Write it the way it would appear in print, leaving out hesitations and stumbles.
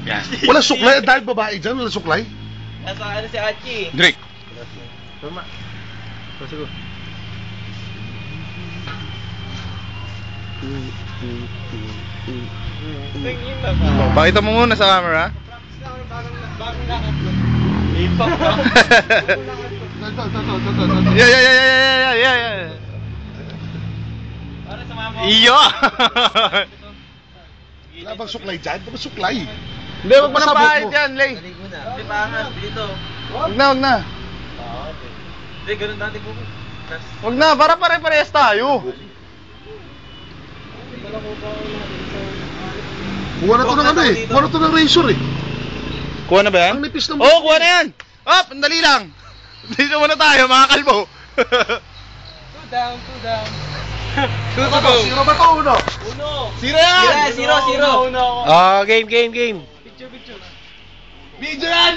Yan. Wala suklay, dahil babae dyan, wala suklay. Nasa ano si Achi? Drake. Tama. Sige. Tingin na ba? Pakita mo muna sa camera. Bagong lakad ko. Ipak ba? Yeah. Para sa mama. Iyo. Wala bang suklay dyan? Wala suklay. Hindi, wag mo na Pasabot pahit mo. yan, Lay. Hindi na. Hindi pangat dito. Wag na. Hindi, ganun dati po. Wag na, para pare-parehas tayo. Kuha na to ng ano eh. Kuha na to ng razor eh. Kuha na ba yan? Ang nipis ng Oo, kuha na yan. Up, andali lang. Dito muna tayo, mga kalbo. Two down. Two to go. Sino ba to? Uno? Uno. Zero yan. Zero. Ah, game. Picture. Video yan.